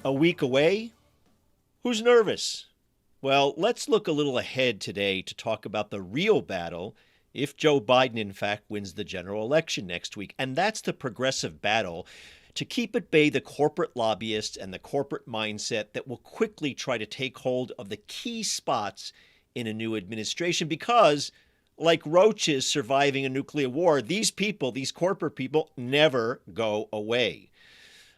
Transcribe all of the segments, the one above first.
A week away? Who's nervous? Well, let's look a little ahead today to talk about the real battle if Joe Biden, in fact, wins the general election next week. And that's the progressive battle to keep at bay the corporate lobbyists and the corporate mindset that will quickly try to take hold of the key spots in a new administration because, like roaches surviving a nuclear war, these people, these corporate people, never go away.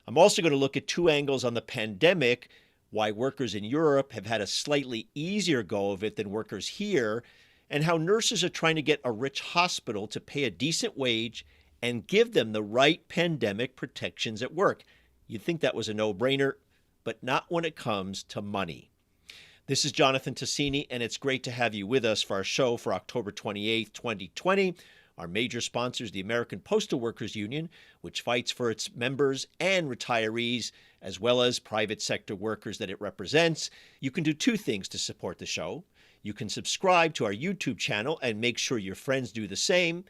I'm also going to look at two angles on the pandemic, why workers in Europe have had a slightly easier go of it than workers here, and how nurses are trying to get a rich hospital to pay a decent wage and give them the right pandemic protections at work. You'd think that was a no-brainer, but not when it comes to money. This is Jonathan Tassini, and it's great to have you with us for our show for October 28th, 2020. Our major sponsor is the American Postal Workers Union, which fights for its members and retirees, as well as private sector workers that it represents. You can do two things to support the show. You can subscribe to our YouTube channel and make sure your friends do the same.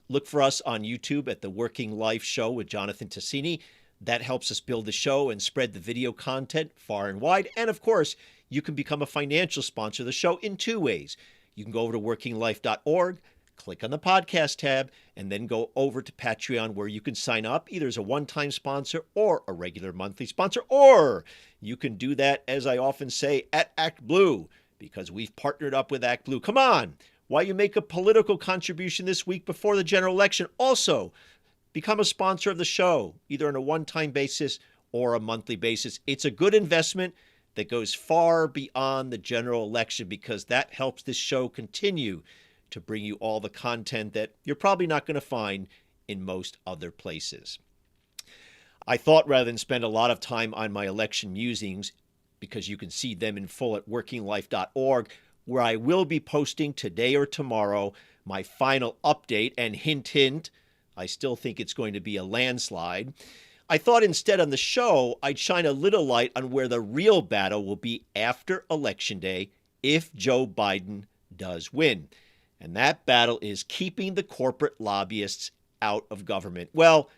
Look for us on YouTube at the Working Life Show with Jonathan Tassini. That helps us build the show and spread the video content far and wide. And of course, you can become a financial sponsor of the show in two ways. You can go over to workinglife.org, click on the podcast tab, and then go over to Patreon where you can sign up either as a one-time sponsor or a regular monthly sponsor. Or you can do that, as I often say, at ActBlue, because we've partnered up with ActBlue. Come on, why you make a political contribution this week before the general election? Also, become a sponsor of the show, either on a one-time basis or a monthly basis. It's a good investment that goes far beyond the general election because that helps this show continue to bring you all the content that you're probably not going to find in most other places. I thought rather than spend a lot of time on my election musings, because you can see them in full at workinglife.org, where I will be posting today or tomorrow my final update, and hint, hint, I still think it's going to be a landslide. I thought instead on the show, I'd shine a little light on where the real battle will be after Election Day if Joe Biden does win. And that battle is keeping the corporate lobbyists out of government. Well,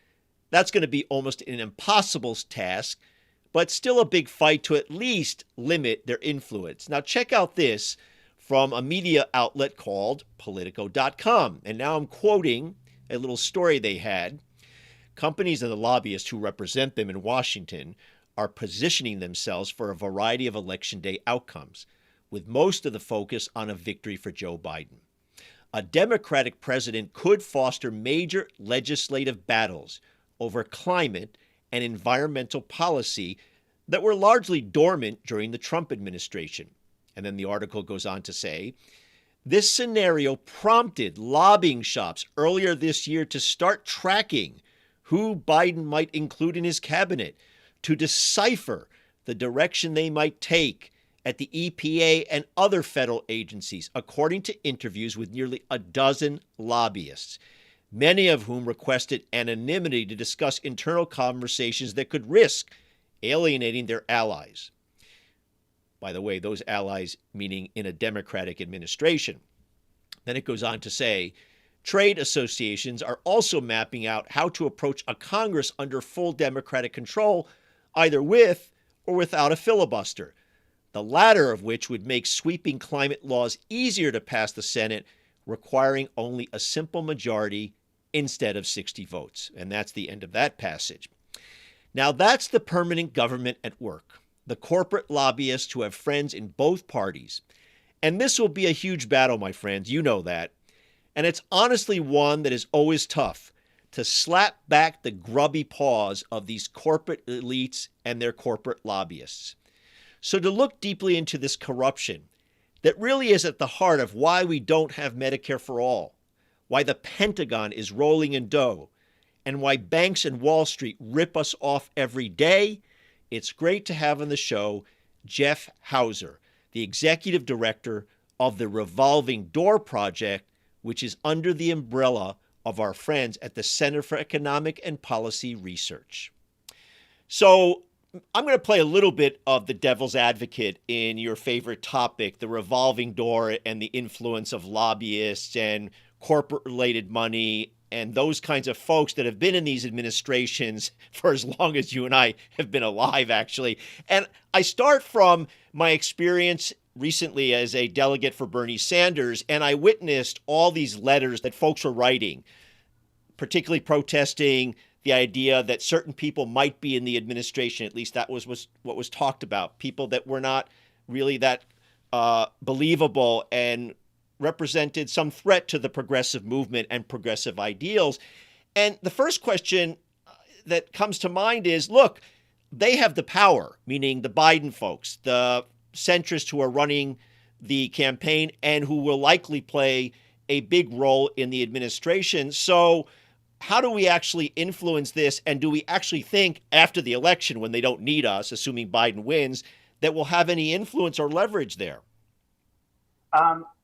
that's going to be almost an impossible task, but still a big fight to at least limit their influence. Now, check out this from a media outlet called Politico.com. And now I'm quoting a little story they had. Companies and the lobbyists who represent them in Washington are positioning themselves for a variety of Election Day outcomes, with most of the focus on a victory for Joe Biden. A Democratic president could foster major legislative battles over climate and environmental policy that were largely dormant during the Trump administration. And then the article goes on to say, this scenario prompted lobbying shops earlier this year to start tracking who Biden might include in his cabinet, to decipher the direction they might take at the EPA and other federal agencies, according to interviews with nearly a dozen lobbyists, many of whom requested anonymity to discuss internal conversations that could risk alienating their allies. By the way, those allies meaning in a Democratic administration. Then it goes on to say, trade associations are also mapping out how to approach a Congress under full Democratic control, either with or without a filibuster, the latter of which would make sweeping climate laws easier to pass the Senate, requiring only a simple majority instead of 60 votes. And that's the end of that passage. Now, that's the permanent government at work, the corporate lobbyists who have friends in both parties. And this will be a huge battle, my friends. You know that. And it's honestly one that is always tough to slap back the grubby paws of these corporate elites and their corporate lobbyists. So to look deeply into this corruption that really is at the heart of why we don't have Medicare for all, why the Pentagon is rolling in dough, and why banks and Wall Street rip us off every day, it's great to have on the show Jeff Hauser, the executive director of the Revolving Door Project, which is under the umbrella of our friends at the Center for Economic and Policy Research. So I'm going to play a little bit of the devil's advocate in your favorite topic, the revolving door and the influence of lobbyists and corporate-related money and those kinds of folks that have been in these administrations for as long as you and I have been alive, actually. And I start from my experience recently as a delegate for Bernie Sanders, and I witnessed all these letters that folks were writing, particularly protesting the idea that certain people might be in the administration. At least that was what was talked about. People that were not really that believable and represented some threat to the progressive movement and progressive ideals. And the first question that comes to mind is, look, they have the power, meaning the Biden folks, the centrists who are running the campaign and who will likely play a big role in the administration. So how do we actually influence this? And do we actually think after the election, when they don't need us, assuming Biden wins, that we'll have any influence or leverage there?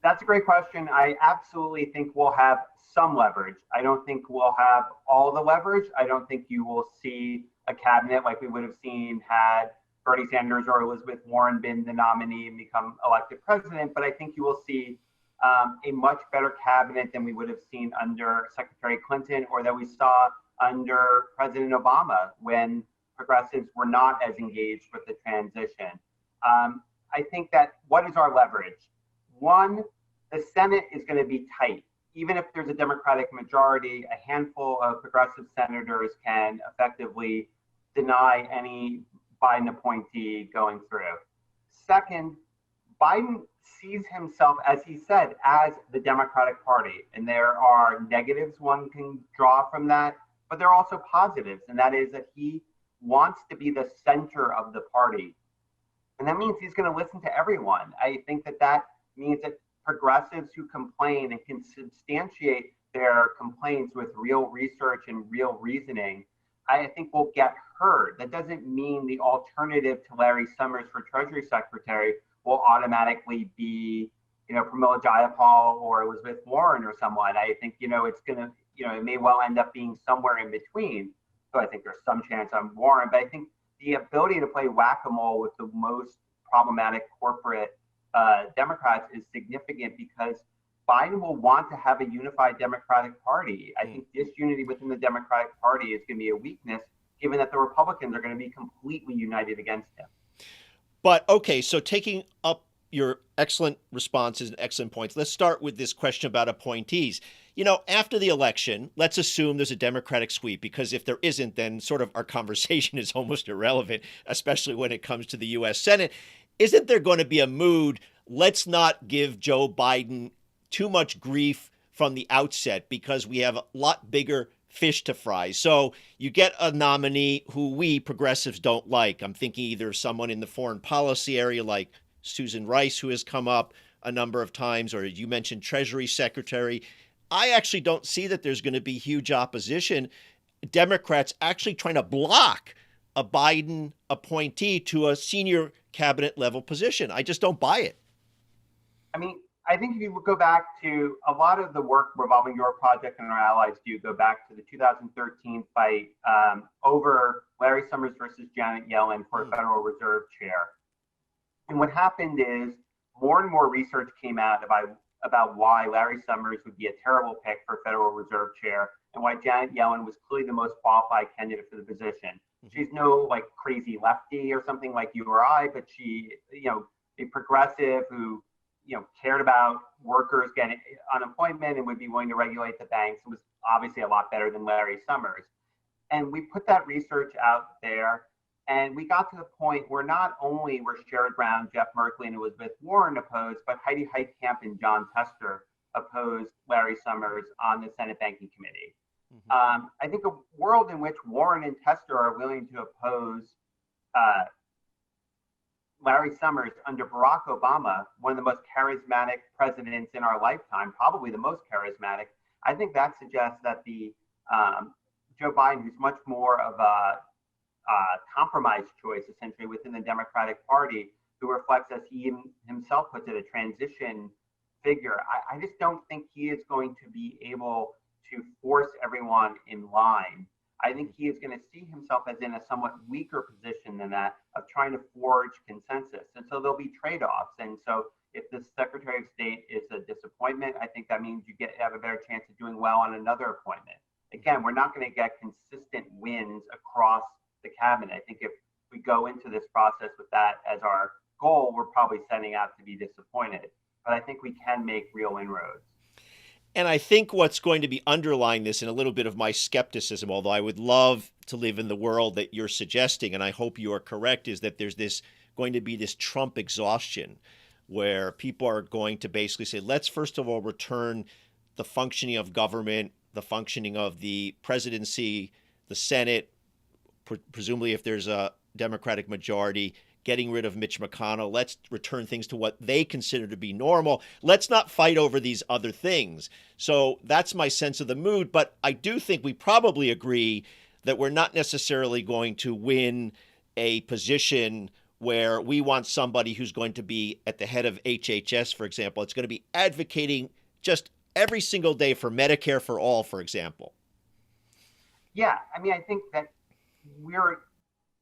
That's a great question. I absolutely think we'll have some leverage. I don't think we'll have all the leverage. I don't think you will see a cabinet like we would have seen had Bernie Sanders or Elizabeth Warren been the nominee and become elected president. But I think you will see a much better cabinet than we would have seen under Secretary Clinton or that we saw under President Obama when progressives were not as engaged with the transition. I think that what is our leverage? One, the Senate is going to be tight. Even if there's a Democratic majority, a handful of progressive senators can effectively deny any Biden appointee going through. Second, Biden sees himself, as he said, as the Democratic Party. And there are negatives one can draw from that, but there are also positives. And that is that he wants to be the center of the party. And that means he's going to listen to everyone. I think that means that progressives who complain and can substantiate their complaints with real research and real reasoning, I think will get heard. That doesn't mean the alternative to Larry Summers for Treasury Secretary will automatically be, Pramila Jayapal or Elizabeth Warren or someone. I think, it's going to, it may well end up being somewhere in between. So I think there's some chance on Warren, but I think the ability to play whack-a-mole with the most problematic corporate Democrats is significant because Biden will want to have a unified Democratic Party. I think disunity within the Democratic Party is going to be a weakness, given that the Republicans are going to be completely united against him. But okay, so taking up your excellent responses and excellent points, let's start with this question about appointees. After the election, let's assume there's a Democratic sweep, because if there isn't, then sort of our conversation is almost irrelevant, especially when it comes to the U.S. Senate. Isn't there going to be a mood, let's not give Joe Biden too much grief from the outset because we have a lot bigger fish to fry? So you get a nominee who we progressives don't like. I'm thinking either of someone in the foreign policy area like Susan Rice, who has come up a number of times, or you mentioned Treasury Secretary. I actually don't see that there's going to be huge opposition. Democrats actually trying to block a Biden appointee to a senior cabinet level position. I just don't buy it. I think if you go back to a lot of the work Revolving Door Project and our allies do, go back to the 2013 fight over Larry Summers versus Janet Yellen for a Federal Reserve chair. And what happened is more and more research came out about why Larry Summers would be a terrible pick for Federal Reserve chair and why Janet Yellen was clearly the most qualified candidate for the position. She's no crazy lefty or something like you or I, but she, a progressive who, cared about workers getting unemployment and would be willing to regulate the banks. It was obviously a lot better than Larry Summers. And we put that research out there, and we got to the point where not only were Sherrod Brown, Jeff Merkley, and Elizabeth Warren opposed, but Heidi Heitkamp and John Tester opposed Larry Summers on the Senate Banking Committee. I think a world in which Warren and Tester are willing to oppose Larry Summers under Barack Obama, one of the most charismatic presidents in our lifetime, probably the most charismatic, I think that suggests that the Joe Biden, who's much more of a compromise choice, essentially, within the Democratic Party, who reflects, as he himself puts it, a transition figure. I just don't think he is going to be able to force everyone in line. I think he is going to see himself as in a somewhat weaker position than that of trying to forge consensus. And so there'll be trade-offs. And so If the Secretary of State is a disappointment, I think that means you have a better chance of doing well on another appointment. Again, we're not going to get consistent wins across the cabinet. I think if we go into this process with that as our goal, we're probably setting out to be disappointed. But I think we can make real inroads. And I think what's going to be underlying this, and a little bit of my skepticism, although I would love to live in the world that you're suggesting, and I hope you are correct, is that there's going to be this Trump exhaustion where people are going to basically say, let's first of all return the functioning of government, the functioning of the presidency, the Senate, presumably if there's a Democratic majority, getting rid of Mitch McConnell. Let's return things to what they consider to be normal. Let's not fight over these other things. So that's my sense of the mood. But I do think we probably agree that we're not necessarily going to win a position where we want somebody who's going to be at the head of HHS, for example. It's going to be advocating just every single day for Medicare for all, for example. Yeah, I mean, I think that we're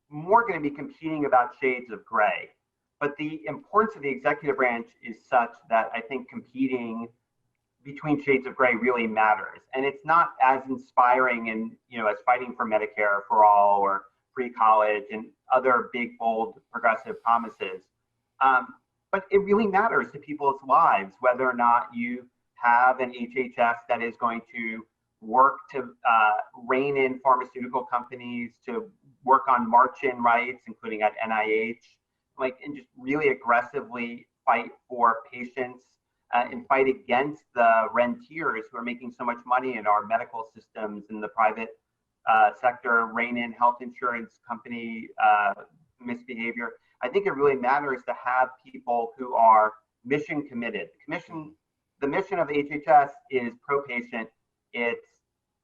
more going to be competing about shades of gray. But the importance of the executive branch is such that I think competing between shades of gray really matters. And it's not as inspiring as fighting for Medicare for all or free college and other big, bold, progressive promises. But it really matters to people's lives, whether or not you have an HHS that is going to work to rein in pharmaceutical companies, to work on march-in rights, including at NIH, and just really aggressively fight for patients and fight against the rentiers who are making so much money in our medical systems in the private sector, rein in health insurance company misbehavior. I think it really matters to have people who are mission committed. The mission of HHS is pro-patient. It's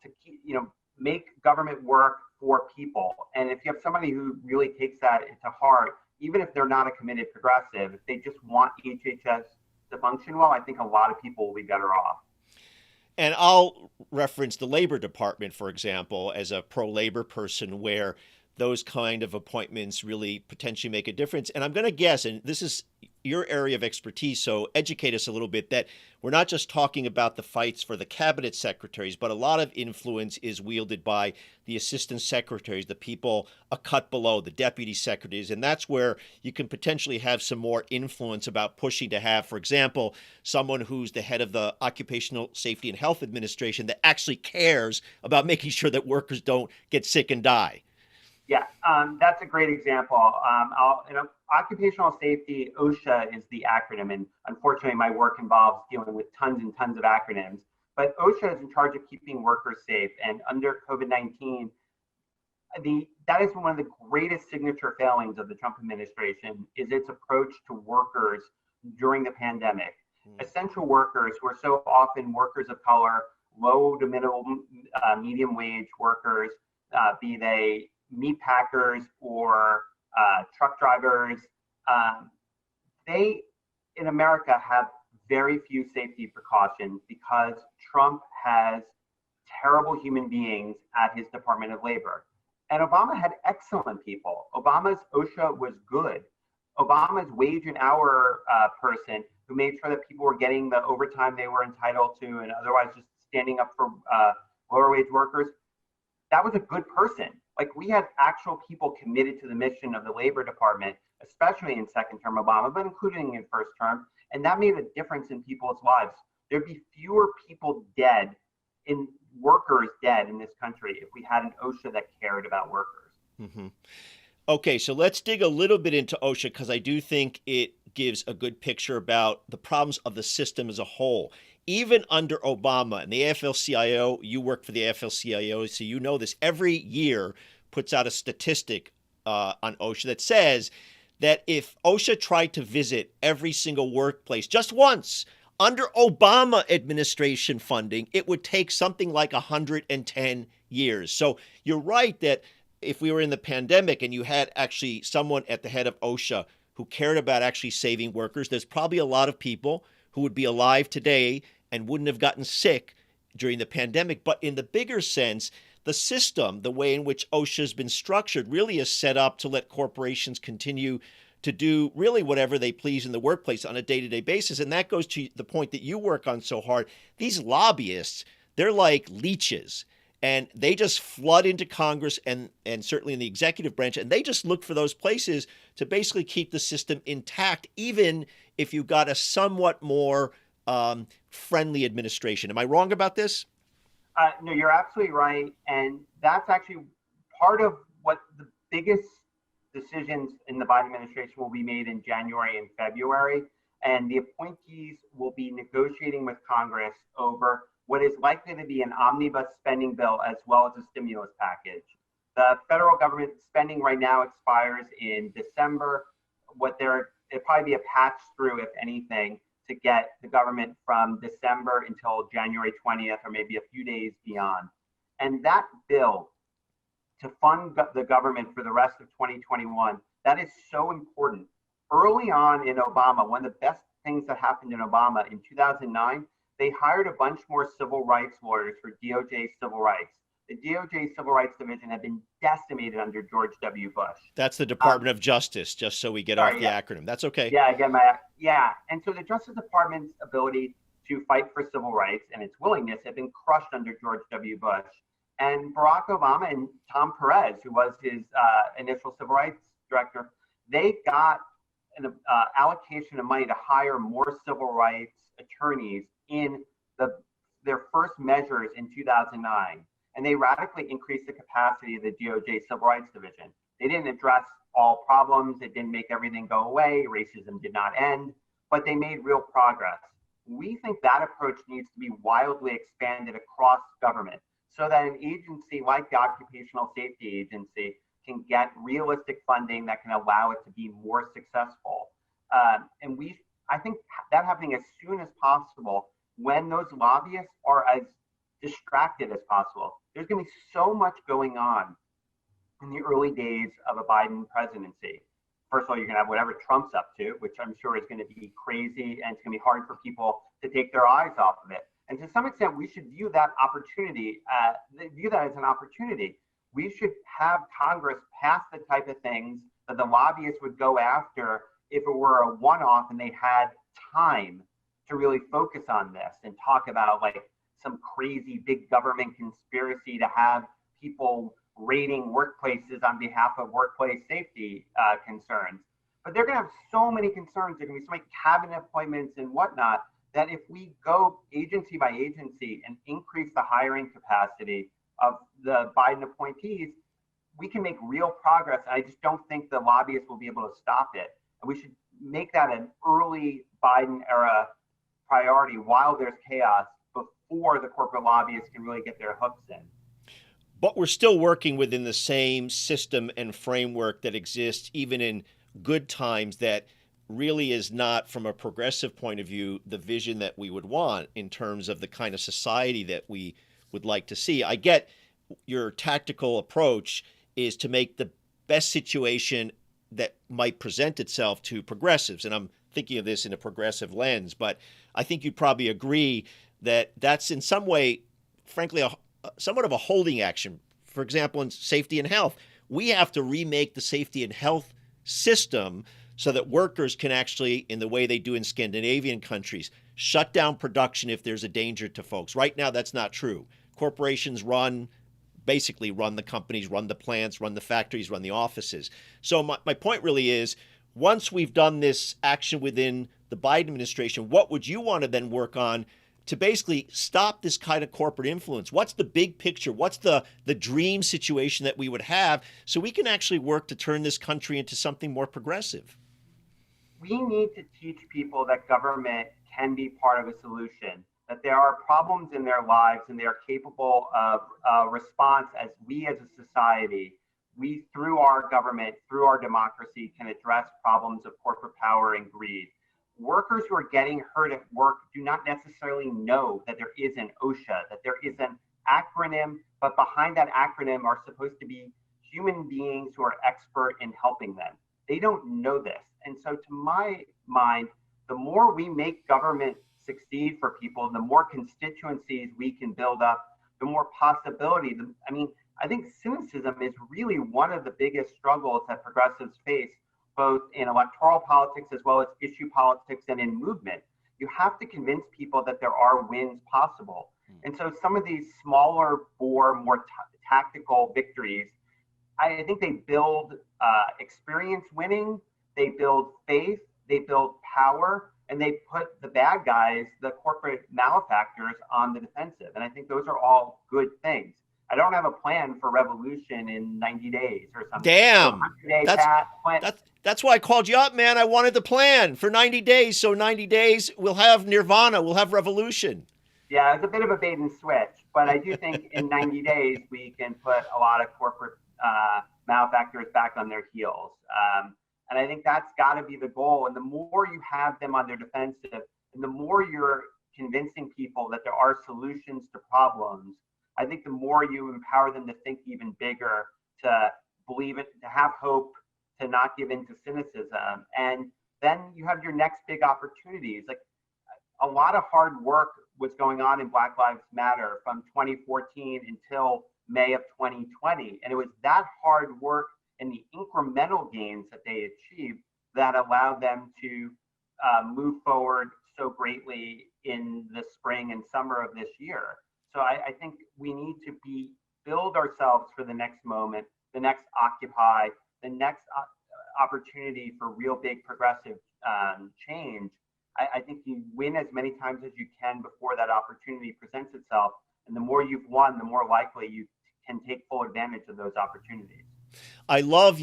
to make government work for people. And if you have somebody who really takes that to heart, even if they're not a committed progressive, if they just want HHS to function well, I think a lot of people will be better off. And I'll reference the Labor Department, for example, as a pro-labor person, where those kind of appointments really potentially make a difference. And I'm going to guess, and this is your area of expertise, so educate us a little bit, that we're not just talking about the fights for the cabinet secretaries, but a lot of influence is wielded by the assistant secretaries, the people a cut below, the deputy secretaries. And that's where you can potentially have some more influence about pushing to have, for example, someone who's the head of the Occupational Safety and Health Administration that actually cares about making sure that workers don't get sick and die. Yeah, that's a great example. Occupational safety, OSHA is the acronym, and unfortunately my work involves dealing with tons and tons of acronyms. But OSHA is in charge of keeping workers safe, and under COVID-19, that is one of the greatest signature failings of the Trump administration is its approach to workers during the pandemic. Essential workers who are so often workers of color, low to medium wage workers, be they meat packers or truck drivers, they in America have very few safety precautions because Trump has terrible human beings at his Department of Labor. And Obama had excellent people. Obama's OSHA was good. Obama's wage and hour person who made sure that people were getting the overtime they were entitled to and otherwise just standing up for lower wage workers, that was a good person. We had actual people committed to the mission of the Labor Department, especially in second term Obama, but including in first term. And that made a difference in people's lives. There'd be fewer people workers dead in this country if we had an OSHA that cared about workers. Mm-hmm. Okay, so let's dig a little bit into OSHA because I do think it gives a good picture about the problems of the system as a whole. Even under Obama and the AFL-CIO, you work for the AFL-CIO, so you know this, every year puts out a statistic on OSHA that says that if OSHA tried to visit every single workplace just once under Obama administration funding, it would take something like 110 years. So you're right that if we were in the pandemic and you had actually someone at the head of OSHA who cared about actually saving workers, there's probably a lot of people who would be alive today and wouldn't have gotten sick during the pandemic. But in the bigger sense, the system, the way in which OSHA has been structured, really is set up to let corporations continue to do really whatever they please in the workplace on a day-to-day basis. And that goes to the point that you work on so hard. These lobbyists, they're like leeches. And they just flood into Congress and certainly in the executive branch, and they just look for those places to basically keep the system intact, even if you got a somewhat more friendly administration. Am I wrong about this? No, you're absolutely right. And that's actually part of what the biggest decisions in the Biden administration will be made in January and February. And the appointees will be negotiating with Congress over what is likely to be an omnibus spending bill as well as a stimulus package. The federal government spending right now expires in December. It'll probably be a patch through, if anything, to get the government from December until January 20th or maybe a few days beyond. And that bill to fund the government for the rest of 2021, that is so important. Early on in Obama, one of the best things that happened in Obama in 2009, they hired a bunch more civil rights lawyers for DOJ civil rights. The DOJ Civil Rights Division had been decimated under George W. Bush. That's the Department of Justice, just so we get off the acronym. That's okay. And so the Justice Department's ability to fight for civil rights and its willingness had been crushed under George W. Bush. And Barack Obama and Tom Perez, who was his initial civil rights director, they got an allocation of money to hire more civil rights attorneys in their first measures in 2009. And they radically increased the capacity of the DOJ Civil Rights Division. They didn't address all problems. It didn't make everything go away. Racism did not end, but they made real progress. We think that approach needs to be wildly expanded across government so that an agency like the Occupational Safety Agency can get realistic funding that can allow it to be more successful. I think that happening as soon as possible when those lobbyists are as distracted as possible. There's going to be so much going on in the early days of a Biden presidency. First of all, you're going to have whatever Trump's up to, which I'm sure is going to be crazy, and it's going to be hard for people to take their eyes off of it. And to some extent, we should view that as an opportunity. We should have Congress pass the type of things that the lobbyists would go after if it were a one-off and they had time to really focus on this and talk about like some crazy big government conspiracy to have people raiding workplaces on behalf of workplace safety concerns. But they're going to have so many concerns. There are going to be so many cabinet appointments and whatnot that if we go agency by agency and increase the hiring capacity of the Biden appointees, we can make real progress. And I just don't think the lobbyists will be able to stop it. And we should make that an early Biden era priority while there's chaos before the corporate lobbyists can really get their hooks in. But we're still working within the same system and framework that exists even in good times that really is not, from a progressive point of view, the vision that we would want in terms of the kind of society that we would like to see. I get your tactical approach is to make the best situation that might present itself to progressives. And I'm thinking of this in a progressive lens, but I think you'd probably agree that that's in some way, frankly, somewhat of a holding action. For example, in safety and health, we have to remake the safety and health system so that workers can actually, in the way they do in Scandinavian countries, shut down production if there's a danger to folks. Right now, that's not true. Corporations basically run the companies, run the plants, run the factories, run the offices. So my point really is, once we've done this action within the Biden administration, what would you want to then work on to basically stop this kind of corporate influence? What's the big picture? What's the dream situation that we would have so we can actually work to turn this country into something more progressive? We need to teach people that government can be part of a solution, that there are problems in their lives and they are capable of response as we as a society, we through our government, through our democracy can address problems of corporate power and greed. Workers who are getting hurt at work do not necessarily know that there is an OSHA, that there is an acronym, but behind that acronym are supposed to be human beings who are expert in helping them. They don't know this. And so to my mind, the more we make government succeed for people, the more constituencies we can build up, the more possibility. I think cynicism is really one of the biggest struggles that progressives face, both in electoral politics as well as issue politics and in movement. You have to convince people that there are wins possible. And so some of these smaller bore, more tactical victories, I think they build experience winning, they build faith, they build power, and they put the bad guys, the corporate malefactors, on the defensive. And I think those are all good things. I don't have a plan for revolution in 90 days or something. Damn. So that's why I called you up, man. I wanted the plan for 90 days. So 90 days, we'll have nirvana, we'll have revolution. Yeah, it's a bit of a bait and switch, but I do think in 90 days, we can put a lot of corporate malefactors back on their heels. And I think that's got to be the goal. And the more you have them on their defensive, and the more you're convincing people that there are solutions to problems, I think the more you empower them to think even bigger, to believe it, to have hope, to not give in to cynicism. And then you have your next big opportunities. Like, a lot of hard work was going on in Black Lives Matter from 2014 until May of 2020. And it was that hard work and the incremental gains that they achieved that allowed them to move forward so greatly in the spring and summer of this year. So I think we need to build ourselves for the next moment, the next Occupy, the next opportunity for real big progressive change. I think you win as many times as you can before that opportunity presents itself. And the more you've won, the more likely you can take full advantage of those opportunities. I love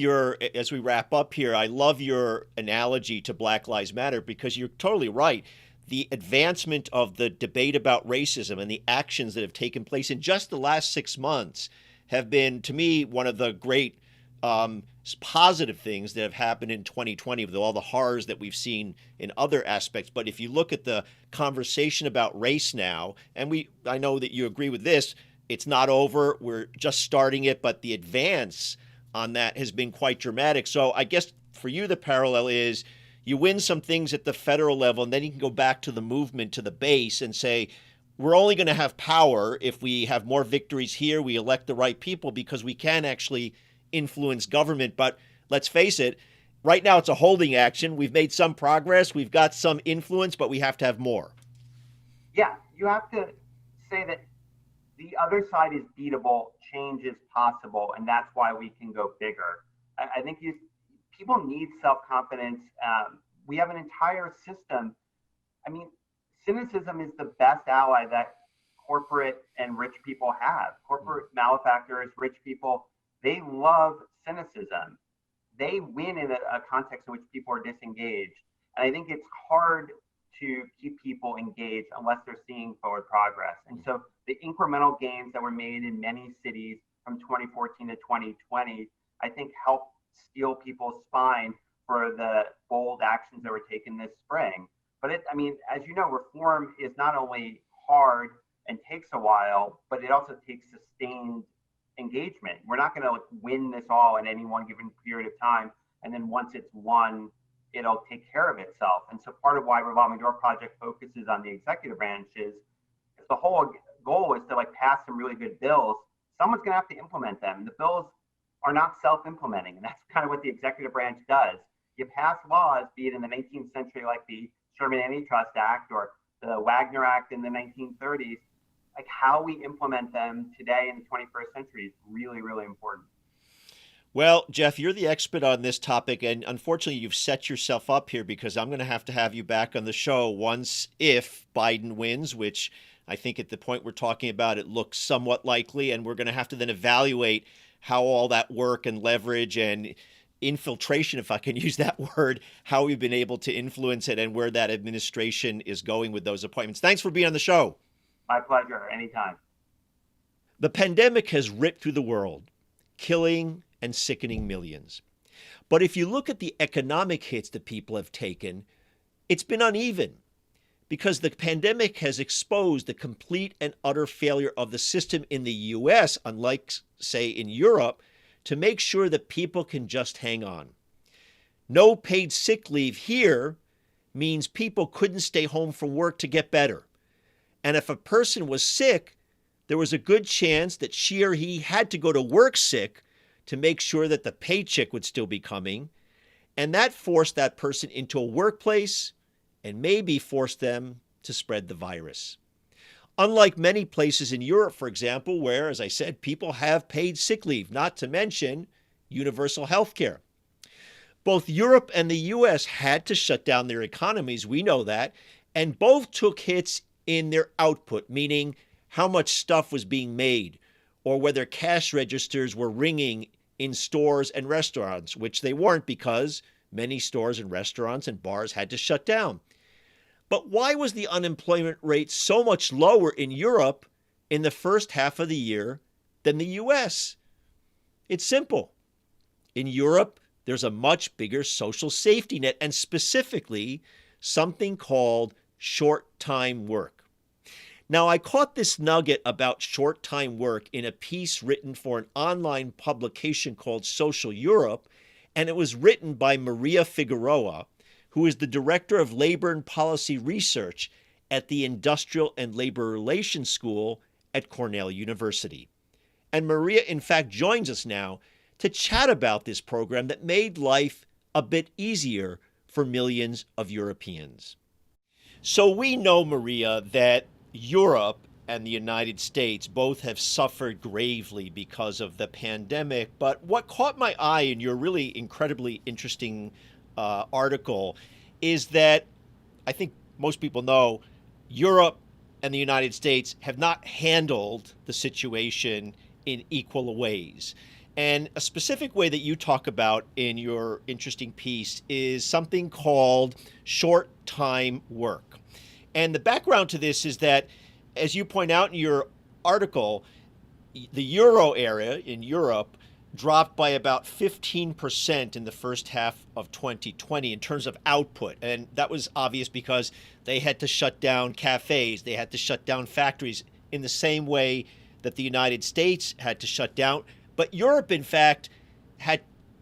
as we wrap up here, I love your analogy to Black Lives Matter, because you're totally right. The advancement of the debate about racism and the actions that have taken place in just the last 6 months have been, to me, one of the great positive things that have happened in 2020 with all the horrors that we've seen in other aspects. But if you look at the conversation about race now, and I know that you agree with this, it's not over. We're just starting it, but the advance on that has been quite dramatic. So I guess for you, the parallel is you win some things at the federal level, and then you can go back to the movement, to the base, and say, we're only going to have power if we have more victories here, we elect the right people, because we can actually influence government. But let's face it, right now it's a holding action. We've made some progress, we've got some influence, but we have to have more. Yeah, you have to say that the other side is beatable, change is possible, and that's why we can go bigger. I think people need self-confidence. We have an entire system. I mean, cynicism is the best ally that corporate and rich people have. Corporate malefactors, rich people, they love cynicism. They win in a context in which people are disengaged. And I think it's hard to keep people engaged unless they're seeing forward progress. And so the incremental gains that were made in many cities from 2014 to 2020, I think helped steel people's spine for the bold actions that were taken this spring. But as you know, reform is not only hard and takes a while, but it also takes sustained engagement. We're not going to win this all in any one given period of time, and then once it's won, it'll take care of itself. And so part of why Revolving Door Project focuses on the executive branch is the whole goal is to pass some really good bills. Someone's going to have to implement them. The bills are not self-implementing, and that's kind of what the executive branch does. You pass laws, be it in the 19th century, like the Sherman Antitrust Act or the Wagner Act in the 1930s. How we implement them today in the 21st century is really, really important. Well, Jeff, you're the expert on this topic, and unfortunately, you've set yourself up here because I'm going to have you back on the show once if Biden wins, which I think at the point we're talking about, it looks somewhat likely, and we're going to have to then evaluate how all that work and leverage and infiltration, if I can use that word, how we've been able to influence it and where that administration is going with those appointments. Thanks for being on the show. My pleasure. Anytime. The pandemic has ripped through the world, killing and sickening millions. But if you look at the economic hits that people have taken, it's been uneven because the pandemic has exposed the complete and utter failure of the system in the U.S., unlike, say, in Europe, to make sure that people can just hang on. No paid sick leave here means people couldn't stay home from work to get better. And if a person was sick, there was a good chance that she or he had to go to work sick to make sure that the paycheck would still be coming. And that forced that person into a workplace and maybe forced them to spread the virus. Unlike many places in Europe, for example, where, as I said, people have paid sick leave, not to mention universal health care. Both Europe and the US had to shut down their economies, we know that, and both took hits in their output, meaning how much stuff was being made, or whether cash registers were ringing in stores and restaurants, which they weren't because many stores and restaurants and bars had to shut down. But why was the unemployment rate so much lower in Europe in the first half of the year than the US? It's simple. In Europe, there's a much bigger social safety net, and specifically something called short-time work. Now, I caught this nugget about short-time work in a piece written for an online publication called Social Europe, and it was written by Maria Figueroa, who is the Director of Labor and Policy Research at the Industrial and Labor Relations School at Cornell University. And Maria, in fact, joins us now to chat about this program that made life a bit easier for millions of Europeans. So we know, Maria, that Europe and the United States both have suffered gravely because of the pandemic. But what caught my eye in your really incredibly interesting article is that I think most people know Europe and the United States have not handled the situation in equal ways. And a specific way that you talk about in your interesting piece is something called short-time work. And the background to this is that, as you point out in your article, the euro area in Europe dropped by about 15% in the first half of 2020 in terms of output. And that was obvious because they had to shut down cafes, they had to shut down factories in the same way that the United States had to shut down. But Europe, in fact, had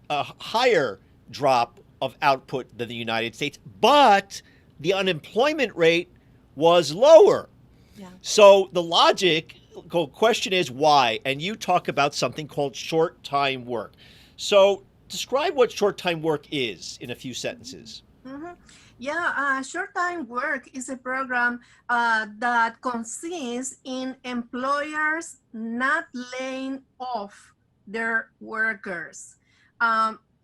a higher drop of output than the United States, but the unemployment rate was lower. Yeah. So the logical question is why? And you talk about something called short-time work. So describe what short-time work is in a few sentences. Mm-hmm. Yeah, short-time work is a program that consists in employers not laying off their workers.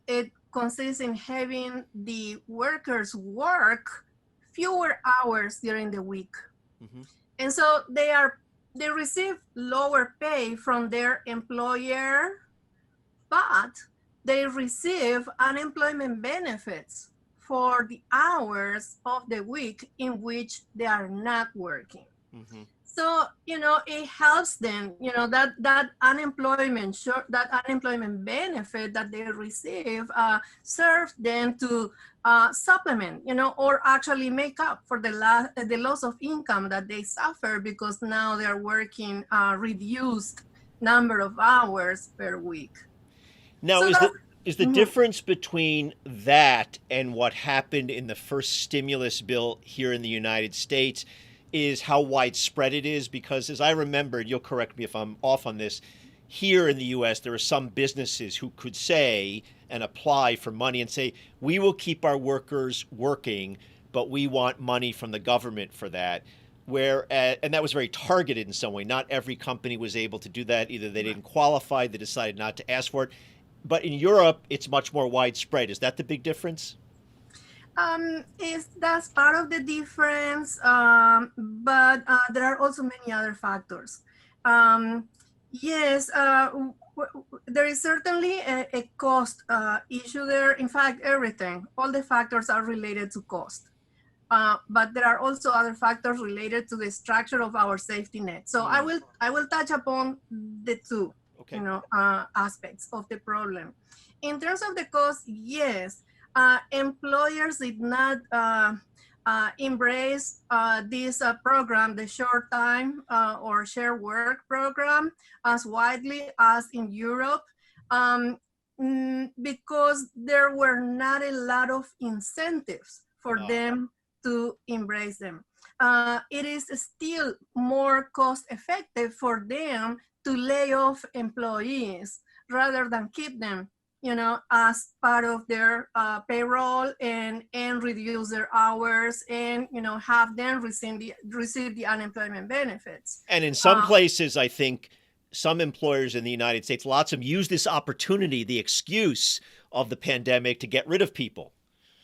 It consists in having the workers work fewer hours during the week. Mm-hmm. And so they receive lower pay from their employer, but they receive unemployment benefits for the hours of the week in which they are not working. Mm-hmm. So, it helps them, that unemployment benefit that they receive serves them to supplement, or actually make up for the loss of income that they suffer because now they're working reduced number of hours per week. Now, So is the difference between that and what happened in the first stimulus bill here in the United States is how widespread it is? Because as I remember, you'll correct me if I'm off on this, here in the US, there are some businesses who could say and apply for money and say, we will keep our workers working, but we want money from the government for that. And that was very targeted in some way. Not every company was able to do that. Either they didn't qualify, they decided not to ask for it. But in Europe, it's much more widespread. Is that the big difference? That's part of the difference, but there are also many other factors. Yes, there is certainly a cost issue there. In fact, all the factors are related to cost. But there are also other factors related to the structure of our safety net. So I will touch upon the two, okay, aspects of the problem. In terms of the cost, yes, employers did not embrace this program, the short time or share work program, as widely as in Europe, because there were not a lot of incentives for them to embrace them. It is still more cost effective for them to lay off employees rather than keep them as part of their payroll and reduce their hours and, have them receive the unemployment benefits. And in some places, I think some employers in the United States, lots of them use this opportunity, the excuse of the pandemic, to get rid of people.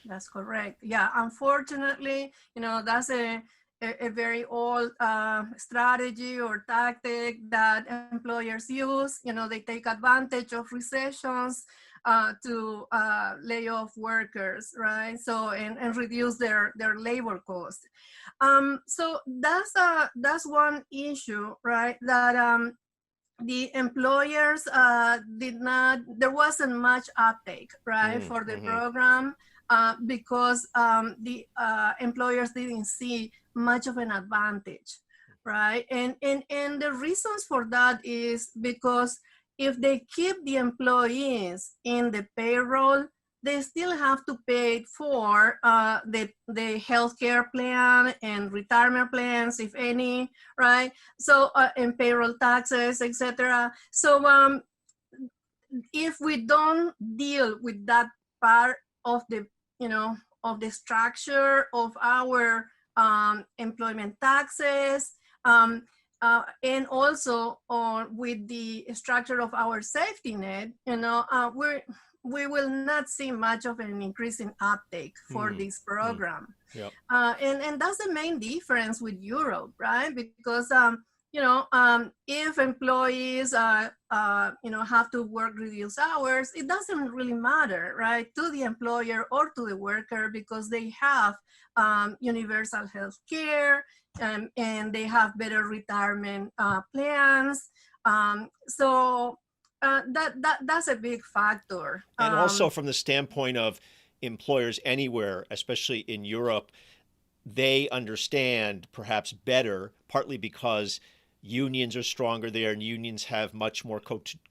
That's correct. Yeah, unfortunately, that's a very old strategy or tactic that employers use. They take advantage of recessions to lay off workers, right? So and reduce their labor cost. So that's one issue, right? That the employers there wasn't much uptake, right, for the program because the employers didn't see much of an advantage, right? And the reasons for that is because if they keep the employees in the payroll, they still have to pay for the healthcare plan and retirement plans, if any, right? So and payroll taxes, etc. So if we don't deal with that part of the of the structure of our employment taxes, and also with the structure of our safety net, we will not see much of an increase in uptake for this program. Yep. And that's the main difference with Europe, right? Because if employees have to work reduced hours, it doesn't really matter, right, to the employer or to the worker, because they have universal health care, and they have better retirement plans. So that's a big factor. And also from the standpoint of employers anywhere, especially in Europe, they understand perhaps better, partly because unions are stronger there and unions have much more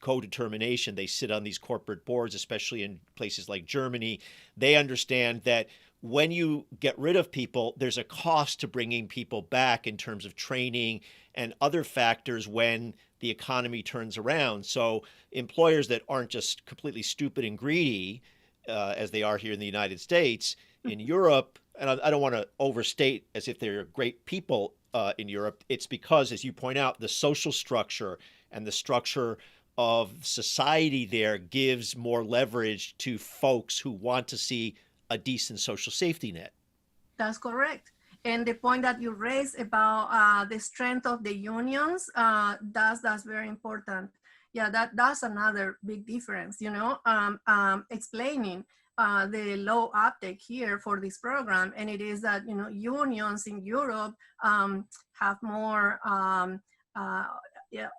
co-determination. They sit on these corporate boards, especially in places like Germany. They understand that when you get rid of people, there's a cost to bringing people back in terms of training and other factors when the economy turns around. So employers that aren't just completely stupid and greedy, as they are here in the United States, in Europe, and I don't want to overstate as if they're great people in Europe, it's because, as you point out, the social structure and the structure of society there gives more leverage to folks who want to see a decent social safety net. That's correct. And the point that you raised about the strength of the unions, that's very important. Yeah, that's another big difference, explaining the low uptake here for this program. And it is that, unions in Europe have more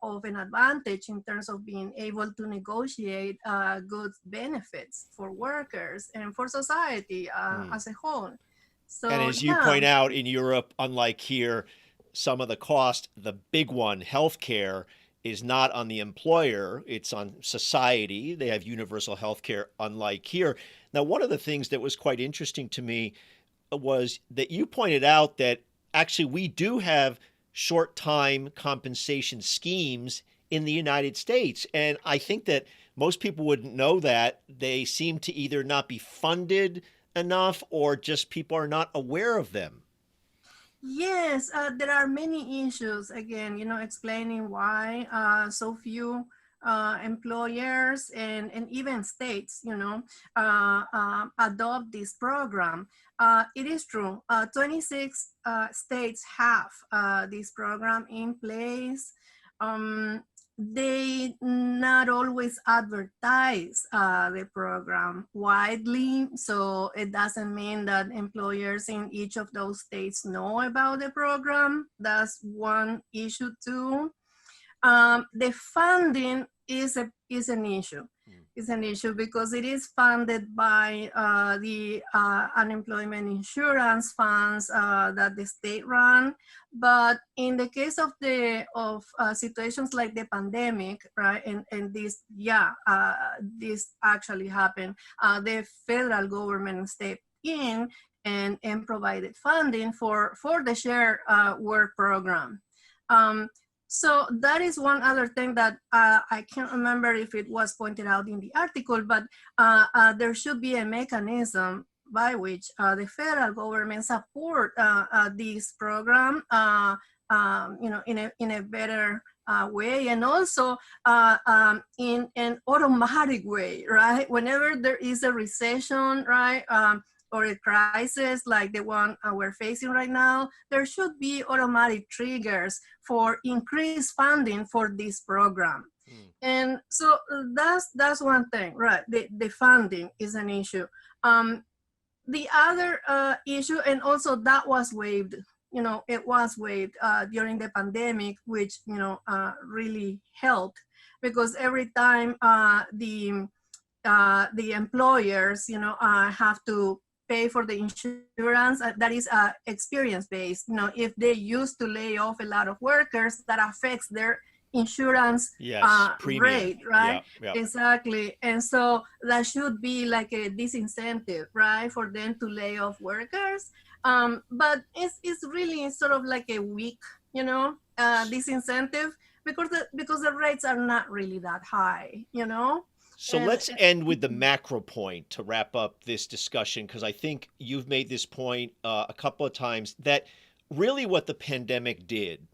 of an advantage in terms of being able to negotiate good benefits for workers and for society as a whole. So, and as you point out, in Europe, unlike here, some of the cost, the big one, healthcare, is not on the employer, it's on society. They have universal healthcare, unlike here. Now, one of the things that was quite interesting to me was that you pointed out that actually we do have short time compensation schemes in the United States. And I think that most people wouldn't know that. They seem to either not be funded enough or just people are not aware of them. Yes, there are many issues, again, explaining why so few employers and even states, adopt this program. It is true, 26 states have this program in place. They not always advertise the program widely, so it doesn't mean that employers in each of those states know about the program. That's one issue too. The funding is an issue. It's an issue because it is funded by the unemployment insurance funds that the state run. But in the case of situations like the pandemic, right, and this actually happened, the federal government stepped in and provided funding for the share work program. So that is one other thing that I can't remember if it was pointed out in the article, but there should be a mechanism by which the federal government support this program, in a better way, and also in an automatic way, right? Whenever there is a recession, right? Or a crisis like the one we're facing right now, there should be automatic triggers for increased funding for this program. And so that's one thing, right? The funding is an issue. The other issue, and also that was waived, it was waived during the pandemic, which, really helped, because every time the employers, have to pay for the insurance, that is experience-based. If they used to lay off a lot of workers, that affects their insurance rate, right? Yeah. Exactly. And so that should be like a disincentive, right, for them to lay off workers. But it's really sort of like a weak, disincentive, because the rates are not really that high, So let's end with the macro point to wrap up this discussion, because I think you've made this point a couple of times, that really what the pandemic did,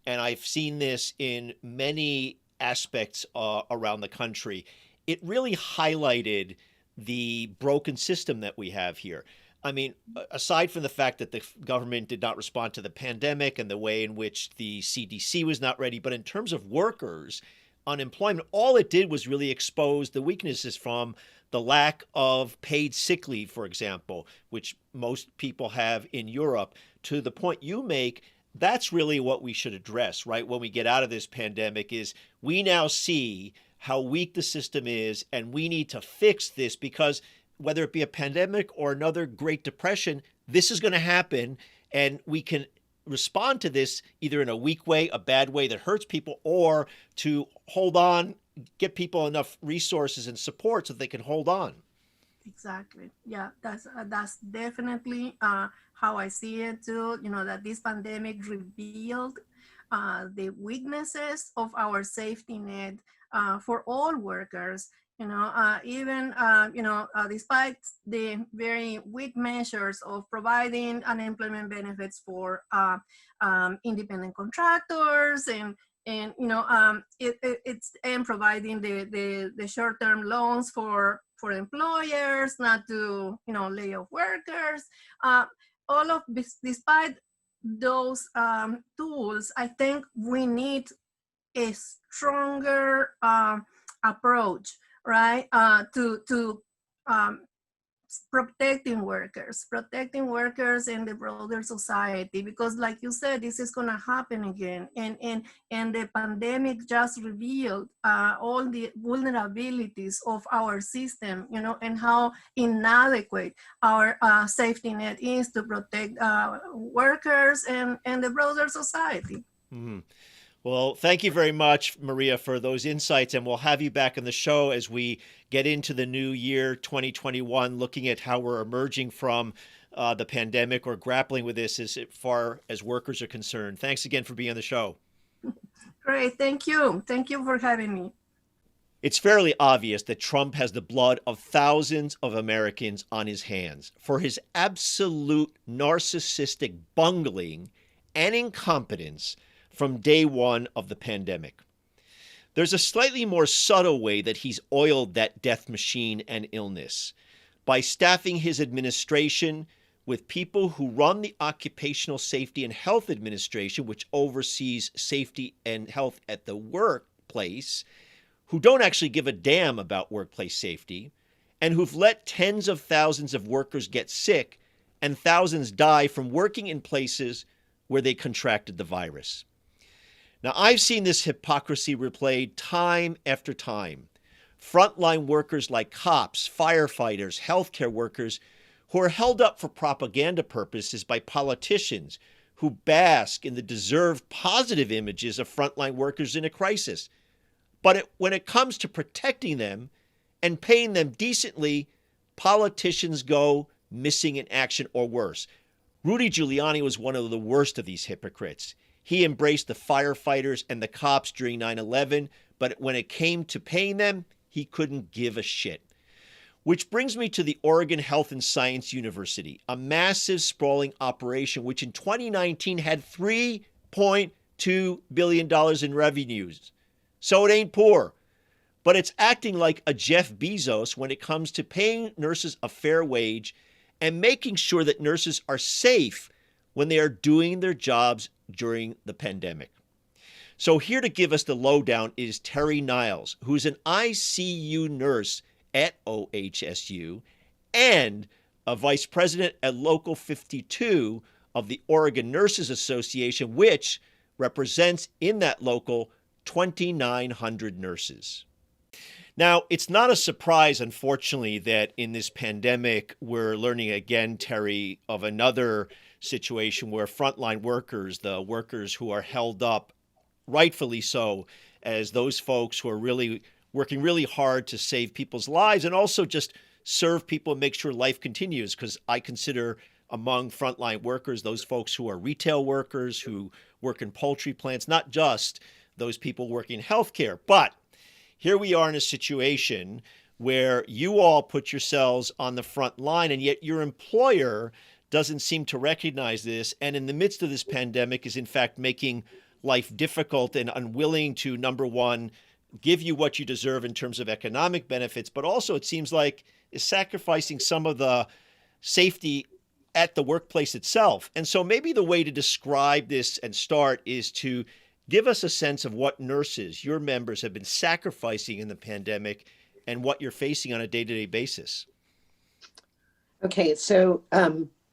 and I've seen this in many aspects around the country, it really highlighted the broken system that we have here. I mean, aside from the fact that the government did not respond to the pandemic and the way in which the CDC was not ready, but in terms of workers, unemployment, all it did was really expose the weaknesses, from the lack of paid sick leave, for example, which most people have in Europe, to the point you make. That's really what we should address, right? When we get out of this pandemic, is we now see how weak the system is, and we need to fix this, because whether it be a pandemic or another Great Depression, this is going to happen, and we can respond to this either in a weak way, a bad way that hurts people, or to hold on, get people enough resources and support so they can hold on. Exactly. Yeah, that's definitely how I see it too. That this pandemic revealed the weaknesses of our safety net for all workers. Despite the very weak measures of providing unemployment benefits for independent contractors, and it's providing the short-term loans for employers not to lay off workers. All of this, despite those tools, I think we need a stronger approach, right, to protecting workers in the broader society, because like you said, this is going to happen again, and the pandemic just revealed all the vulnerabilities of our system, and how inadequate our safety net is to protect workers and the broader society. Mm-hmm. Well, thank you very much, Maria, for those insights, and we'll have you back on the show as we get into the new year, 2021, looking at how we're emerging from the pandemic, or grappling with this as far as workers are concerned. Thanks again for being on the show. Great. Thank you. Thank you for having me. It's fairly obvious that Trump has the blood of thousands of Americans on his hands for his absolute narcissistic bungling and incompetence from day one of the pandemic. There's a slightly more subtle way that he's oiled that death machine and illness, by staffing his administration with people who run the Occupational Safety and Health Administration, which oversees safety and health at the workplace, who don't actually give a damn about workplace safety, and who've let tens of thousands of workers get sick and thousands die from working in places where they contracted the virus. Now, I've seen this hypocrisy replayed time after time. Frontline workers like cops, firefighters, healthcare workers, who are held up for propaganda purposes by politicians who bask in the deserved positive images of frontline workers in a crisis. But when it comes to protecting them and paying them decently, politicians go missing in action, or worse. Rudy Giuliani was one of the worst of these hypocrites. He embraced the firefighters and the cops during 9/11, but when it came to paying them, he couldn't give a shit. Which brings me to the Oregon Health and Science University, a massive sprawling operation which in 2019 had $3.2 billion in revenues. So it ain't poor, but it's acting like a Jeff Bezos when it comes to paying nurses a fair wage and making sure that nurses are safe when they are doing their jobs during the pandemic. So here to give us the lowdown is Terry Niles, who's an ICU nurse at OHSU and a vice president at Local 52 of the Oregon Nurses Association, which represents in that local 2,900 nurses. Now, it's not a surprise, unfortunately, that in this pandemic, we're learning again, Terry, of another situation where frontline workers, the workers who are held up, rightfully so, as those folks who are really working really hard to save people's lives and also just serve people and make sure life continues. Because I consider among frontline workers those folks who are retail workers, who work in poultry plants, not just those people working in healthcare. But here we are in a situation where you all put yourselves on the front line, and yet your employer doesn't seem to recognize this, and in the midst of this pandemic is in fact making life difficult and unwilling to, number one, give you what you deserve in terms of economic benefits, but also it seems like is sacrificing some of the safety at the workplace itself. And so maybe the way to describe this and start is to give us a sense of what nurses, your members, have been sacrificing in the pandemic and what you're facing on a day-to-day basis. Okay, so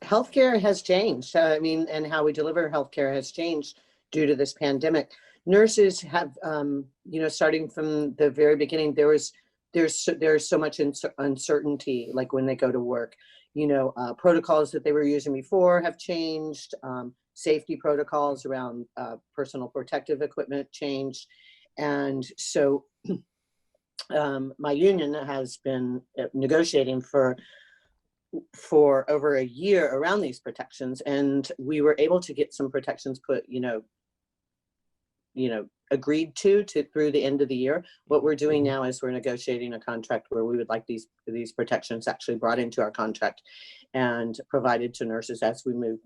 healthcare has changed. And how we deliver healthcare has changed due to this pandemic. Nurses have, starting from the very beginning, there's so much uncertainty, like when they go to work. Protocols that they were using before have changed. Safety protocols around personal protective equipment changed. And so my union has been negotiating for over a year around these protections, and we were able to get some protections put, agreed to through the end of the year. What we're doing now is we're negotiating a contract where we would like these protections actually brought into our contract and provided to nurses as we move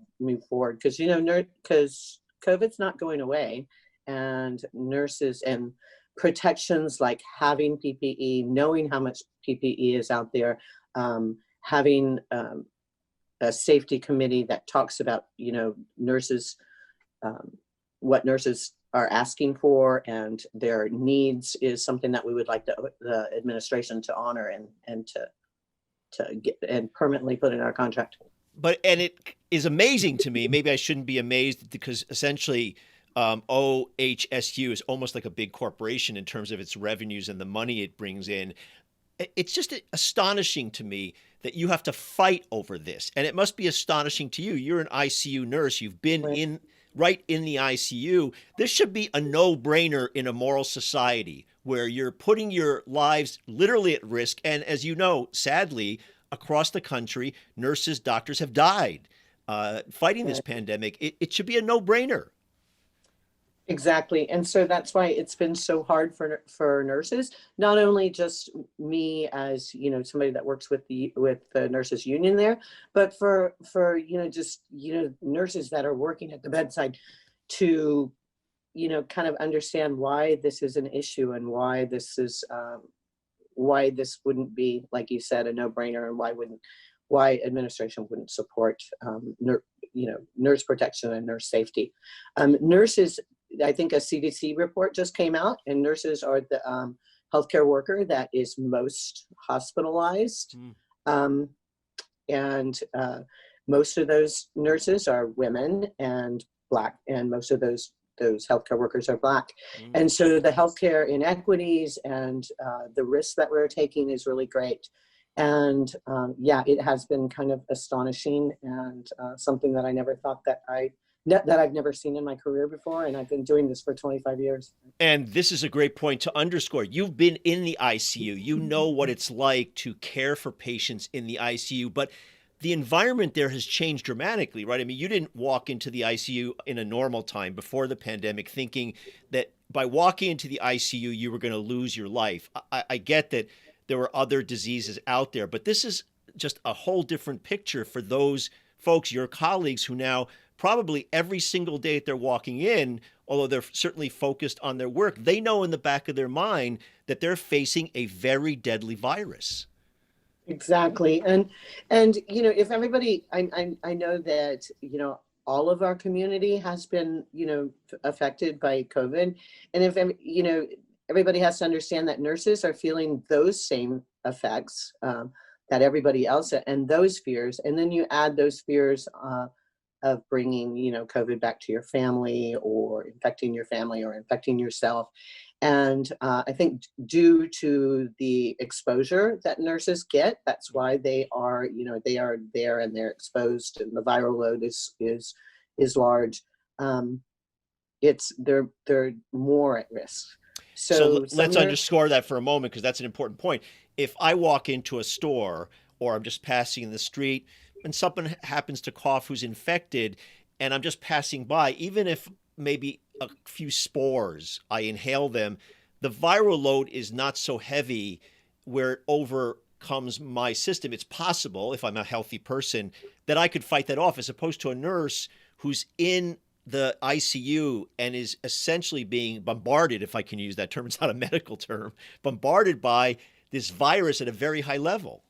forward. Because because COVID's not going away, and nurses and protections like having PPE, knowing how much PPE is out there, having a safety committee that talks about nurses, what nurses are asking for and their needs is something that we would like the administration to honor and to get and permanently put in our contract. And it is amazing to me, maybe I shouldn't be amazed, because essentially OHSU is almost like a big corporation in terms of its revenues and the money it brings in. It's just astonishing to me that you have to fight over this. And it must be astonishing to you. You're an ICU nurse. You've been right in the ICU. This should be a no-brainer in a moral society where you're putting your lives literally at risk. And as you know, sadly, across the country, nurses, doctors have died fighting this pandemic. It should be a no-brainer. Exactly. And so that's why it's been so hard for nurses, not only just me as, somebody that works with the nurses union there, but for nurses that are working at the bedside to, kind of understand why this is an issue and why this wouldn't be, like you said, a no-brainer, and why administration wouldn't support, nurse protection and nurse safety. Nurses, I think a CDC report just came out, and nurses are the healthcare worker that is most hospitalized. And most of those nurses are women and Black, and most of those healthcare workers are Black. And so the healthcare inequities and the risks that we're taking is really great. And it has been kind of astonishing and something that I never thought that I've never seen in my career before, and I've been doing this for 25 years. And this is a great point to underscore. You've been in the ICU. You know what it's like to care for patients in the ICU. But the environment there has changed dramatically, right? I mean, you didn't walk into the ICU in a normal time before the pandemic thinking that by walking into the ICU, you were going to lose your life. I get that there were other diseases out there, but this is just a whole different picture for those folks, your colleagues, who now probably every single day that they're walking in, although they're certainly focused on their work, they know in the back of their mind that they're facing a very deadly virus. Exactly. And you know, if everybody, I know that, you know, all of our community has been, you know, affected by COVID. And if, you know, everybody has to understand that nurses are feeling those same effects that everybody else, and those fears. And then you add those fears of bringing, you know, COVID back to your family, or infecting your family, or infecting yourself. And I think due to the exposure that nurses get, that's why they are, you know, they are there and they're exposed, and the viral load is large. They're more at risk. So let's underscore that for a moment, because that's an important point. If I walk into a store, or I'm just passing in the street, and someone happens to cough who's infected, and I'm just passing by, even if maybe a few spores, I inhale them, the viral load is not so heavy where it overcomes my system. It's possible, if I'm a healthy person, that I could fight that off, as opposed to a nurse who's in the ICU and is essentially being bombarded, if I can use that term, it's not a medical term, bombarded by this virus at a very high level.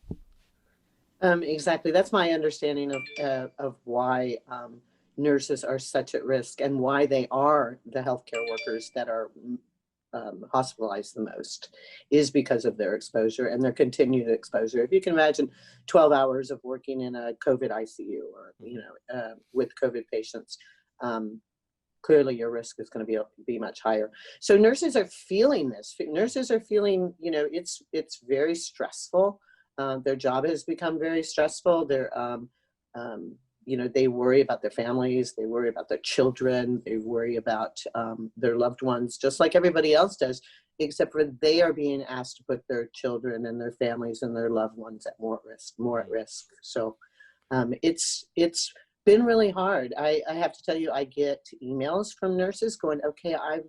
Exactly. That's my understanding of why nurses are such at risk, and why they are the healthcare workers that are hospitalized the most, is because of their exposure and their continued exposure. If you can imagine 12 hours of working in a COVID ICU, or, you know, with COVID patients, clearly your risk is going to be much higher. So nurses are feeling this. Nurses are feeling, you know, it's very stressful. Their job has become very stressful. They're, you know, they worry about their families, they worry about their children, they worry about their loved ones, just like everybody else does, except for they are being asked to put their children and their families and their loved ones at more at risk. So it's been really hard. I have to tell you, I get emails from nurses going, okay, I've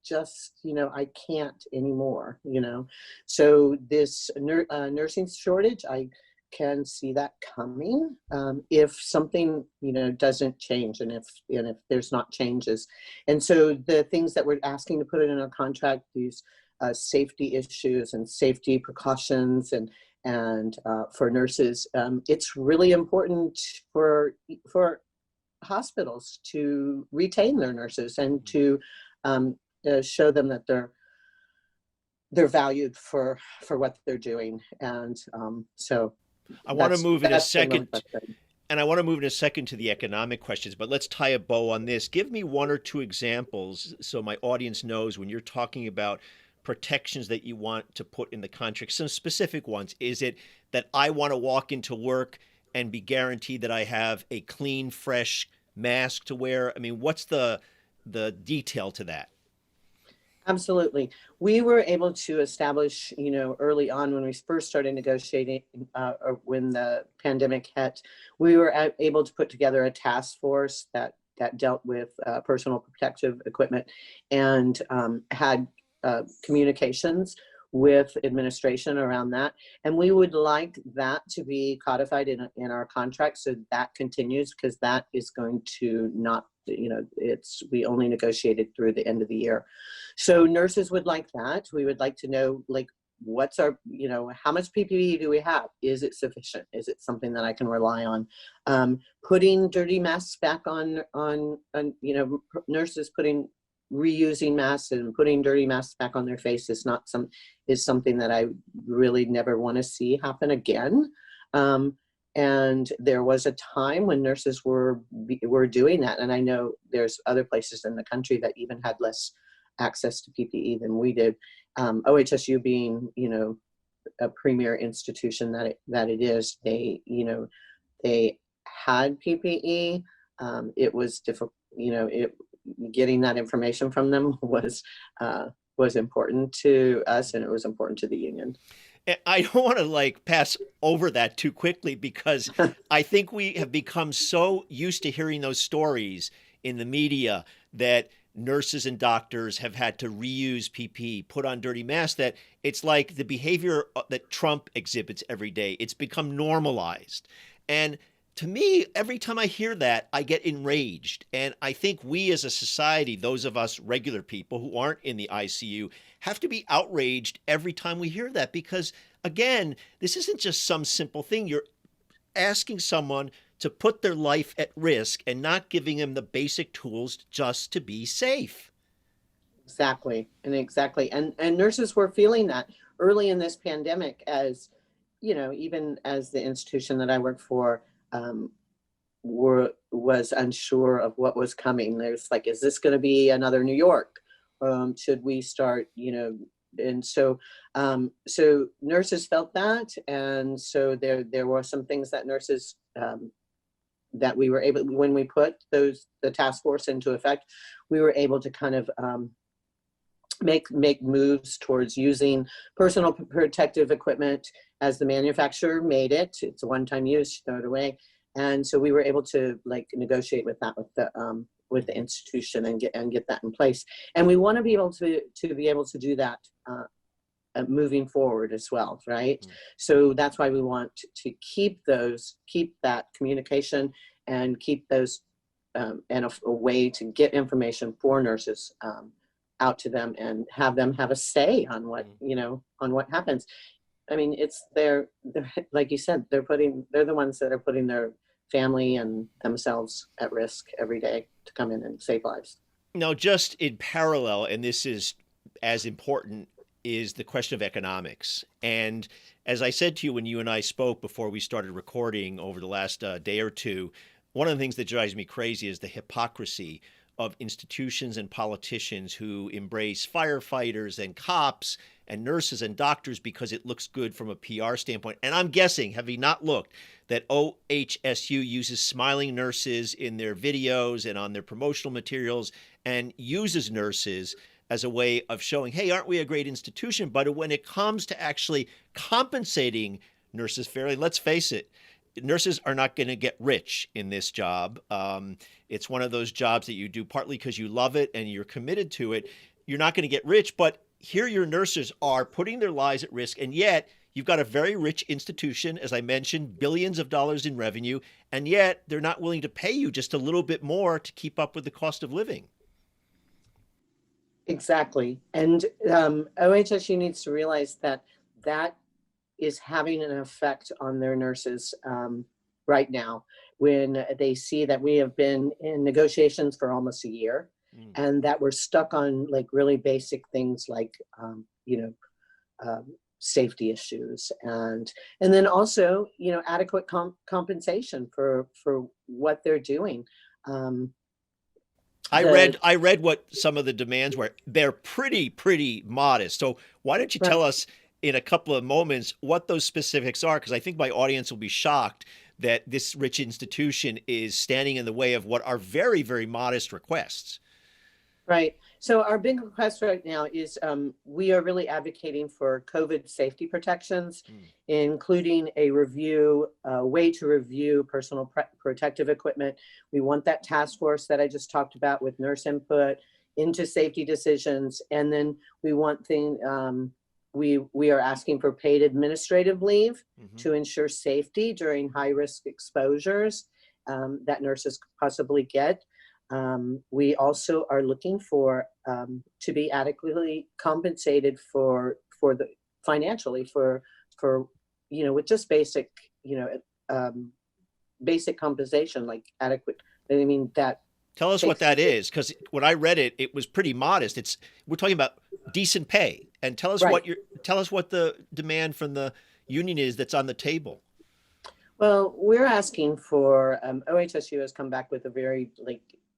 just, you know, I can't anymore, you know. So this nursing shortage, I can see that coming if something, you know, doesn't change, and if there's not changes. And so the things that we're asking to put it in our contract, these safety issues and safety precautions, and for nurses, it's really important for hospitals to retain their nurses, and to show them that they're valued for what they're doing. And so I want to move in a second, and I want to move in a second to the economic questions, but let's tie a bow on this. Give me one or two examples so my audience knows, when you're talking about protections that you want to put in the contract, some specific ones. Is it that I want to walk into work and be guaranteed that I have a clean, fresh mask to wear? I mean, what's the detail to that? Absolutely. We were able to establish, you know, early on when we first started negotiating, or when the pandemic hit, we were able to put together a task force that dealt with personal protective equipment, and had communications with administration around that. And we would like that to be codified in our contract, so that continues, because that is going to not, you know, we only negotiated through the end of the year. So nurses would like that. We would like to know, like, what's our, you know, how much PPE do we have? Is it sufficient? Is it something that I can rely on? Putting dirty masks back on, you know, nurses reusing masks and putting dirty masks back on their face is something that I really never want to see happen again. And there was a time when nurses were doing that. And I know there's other places in the country that even had less access to PPE than we did. OHSU being, you know, a premier institution that it is, they had PPE. It was difficult, you know, getting that information from them was important to us, and it was important to the union. I don't want to like pass over that too quickly because I think we have become so used to hearing those stories in the media that nurses and doctors have had to reuse PPE, put on dirty masks, that it's like the behavior that Trump exhibits every day. It's become normalized. And to me, every time I hear that, I get enraged. And I think we as a society, those of us regular people who aren't in the ICU, have to be outraged every time we hear that because, again, this isn't just some simple thing. You're asking someone to put their life at risk and not giving them the basic tools just to be safe. Exactly. And nurses were feeling that early in this pandemic, as you know, even as the institution that I work for was unsure of what was coming. There's like, is this going to be another New York? Should we start, you know, and so nurses felt that, and so there were some things that nurses that we were able, when we put the task force into effect, we were able to kind of make moves towards using personal protective equipment as the manufacturer made it. It's a one-time use, throw it away. And so we were able to like negotiate with that with the institution and get that in place. And we want to be able to do that moving forward as well, right? Mm-hmm. So that's why we want to keep that communication and keep those and a way to get information for nurses out to them and have them have a say on what, you know, on what happens. I mean, it's they're like you said, they're the ones that are putting their family and themselves at risk every day to come in and save lives. Now, just in parallel, and this is as important, is the question of economics. And as I said to you when you and I spoke before we started recording over the last day or two, one of the things that drives me crazy is the hypocrisy of institutions and politicians who embrace firefighters and cops and nurses and doctors because it looks good from a PR standpoint. And I'm guessing, having not looked, that OHSU uses smiling nurses in their videos and on their promotional materials and uses nurses as a way of showing, hey, aren't we a great institution? But when it comes to actually compensating nurses fairly, let's face it, nurses are not going to get rich in this job. It's one of those jobs that you do partly because you love it and you're committed to it. You're not going to get rich, but here your nurses are putting their lives at risk, and yet you've got a very rich institution, as I mentioned, billions of dollars in revenue, and yet they're not willing to pay you just a little bit more to keep up with the cost of living. Exactly. And OHSU needs to realize that is having an effect on their nurses right now when they see that we have been in negotiations for almost a year and that we're stuck on like really basic things like, safety issues and then also, you know, adequate compensation for what they're doing. I read what some of the demands were. They're pretty modest. So why don't you tell us in a couple of moments what those specifics are? Because I think my audience will be shocked that this rich institution is standing in the way of what are very, very modest requests. Right. So our big request right now is we are really advocating for COVID safety protections, including a way to review personal protective equipment. We want that task force that I just talked about with nurse input into safety decisions. And then we want we are asking for paid administrative leave to ensure safety during high risk exposures that nurses could possibly get. We also are looking for to be adequately compensated financially for you know, with just basic, you know, basic compensation, like adequate. I mean, that. Tell us what that is, because when I read it, it was pretty modest. We're talking about decent pay, and tell us what the demand from the union is that's on the table. Well, we're asking for OHSU has come back with a very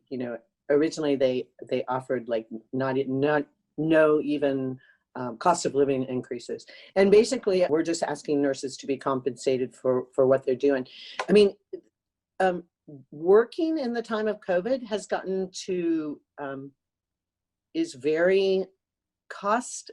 you know, originally they offered like no even cost of living increases. And basically we're just asking nurses to be compensated for what they're doing. I mean, working in the time of COVID has gotten to, is very cost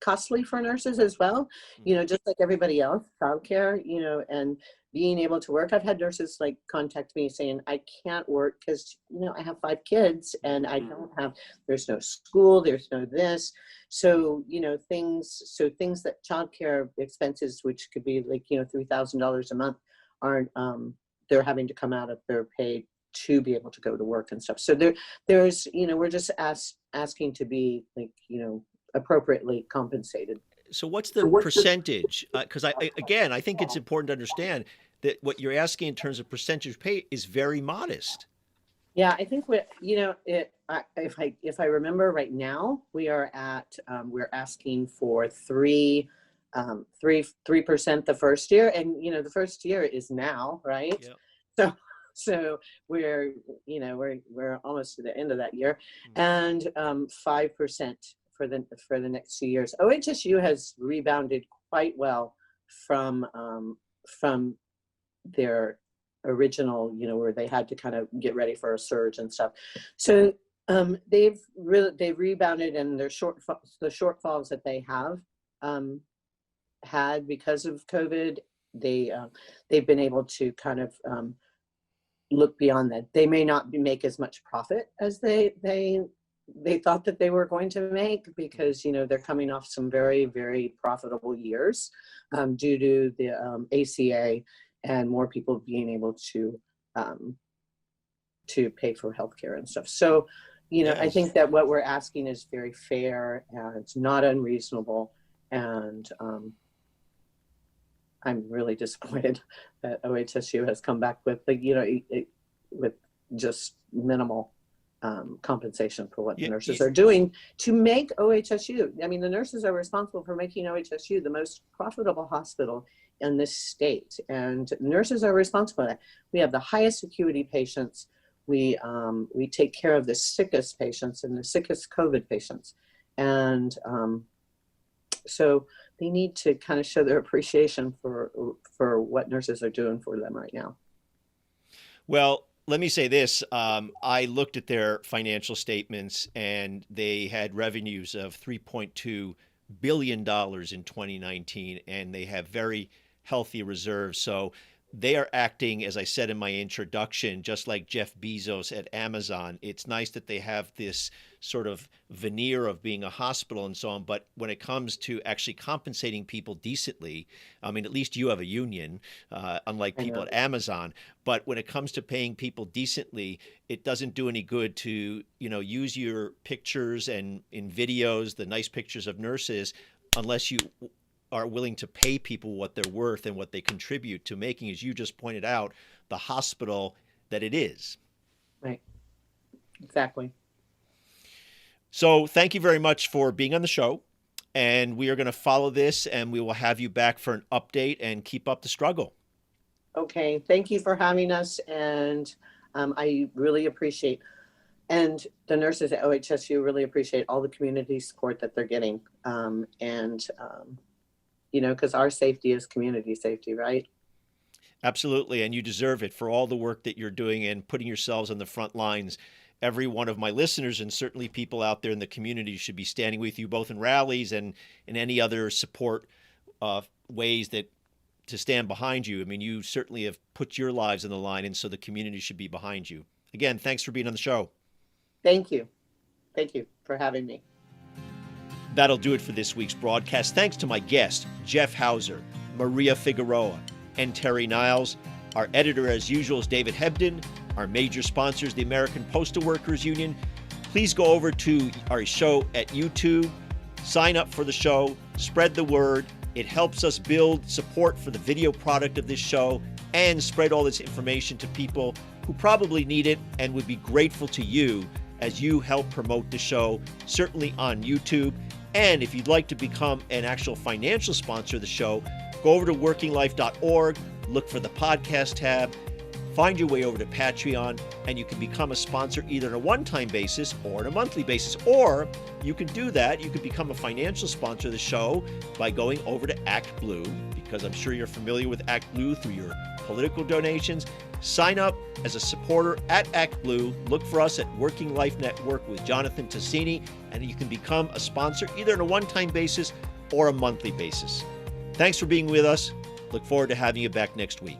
costly for nurses as well, just like everybody else, childcare, and being able to work. I've had nurses like contact me saying, I can't work because, I have 5 kids and I don't have, there's no school, there's no this. So, things that childcare expenses, which could be like, $3,000 a month, aren't, they're having to come out of their pay to be able to go to work and stuff. So there's, we're just asking to be like, appropriately compensated. So what's the percentage? Because I think it's important to understand that what you're asking in terms of percentage pay is very modest. Yeah, I think if I remember right now, we are at we're asking for 3% the first year, and the first year is now, right? Yep. So we're almost to the end of that year, and 5% for the next 2 years. OHSU has rebounded quite well from their original, where they had to kind of get ready for a surge and stuff. So they've rebounded, and the shortfalls that they have had because of COVID, they've been able to kind of look beyond that. They may not make as much profit as they thought that they were going to make, because they're coming off some very, very profitable years due to the ACA and more people being able to pay for healthcare and stuff. So Yes. I think that what we're asking is very fair, and it's not unreasonable, and I'm really disappointed that OHSU has come back with with just minimal compensation for what the nurses are doing to make OHSU. I mean, the nurses are responsible for making OHSU the most profitable hospital in this state, and nurses are responsible for that. We have the highest acuity patients. We take care of the sickest patients and the sickest COVID patients, and so they need to kind of show their appreciation for what nurses are doing for them right now. Well, let me say this. I looked at their financial statements, and they had revenues of $3.2 billion in 2019, and they have very healthy reserves. So they are acting, as I said in my introduction, just like Jeff Bezos at Amazon. It's nice that they have this sort of veneer of being a hospital and so on. But when it comes to actually compensating people decently, I mean, at least you have a union, unlike people at Amazon. But when it comes to paying people decently, it doesn't do any good to, use your pictures and in videos, the nice pictures of nurses, unless you are willing to pay people what they're worth and what they contribute to making, as you just pointed out, the hospital that it is. Right. Exactly. So thank you very much for being on the show. And we are going to follow this, and we will have you back for an update, and keep up the struggle. Okay. Thank you for having us. And I really appreciate, and the nurses at OHSU really appreciate all the community support that they're getting. Because our safety is community safety, right? Absolutely. And you deserve it for all the work that you're doing and putting yourselves on the front lines. Every one of my listeners, and certainly people out there in the community, should be standing with you both in rallies and in any other support ways to stand behind you. I mean, you certainly have put your lives on the line, and so the community should be behind you. Again, thanks for being on the show. Thank you. Thank you for having me. That'll do it for this week's broadcast. Thanks to my guests, Jeff Hauser, Maria Figueroa, and Terry Niles. Our editor, as usual, is David Hebden. Our major sponsors, the American Postal Workers Union. Please go over to our show at YouTube, sign up for the show, spread the word. It helps us build support for the video product of this show, and spread all this information to people who probably need it and would be grateful to you as you help promote the show, certainly on YouTube. And if you'd like to become an actual financial sponsor of the show, go over to workinglife.org, look for the podcast tab, find your way over to Patreon, and you can become a sponsor either on a one-time basis or on a monthly basis. Or you can do that. You can become a financial sponsor of the show by going over to Act Blue, because I'm sure you're familiar with Act Blue through your political donations. Sign up as a supporter at Act Blue. Look for us at Working Life Network with Jonathan Tassini, and you can become a sponsor either on a one-time basis or a monthly basis. Thanks for being with us. Look forward to having you back next week.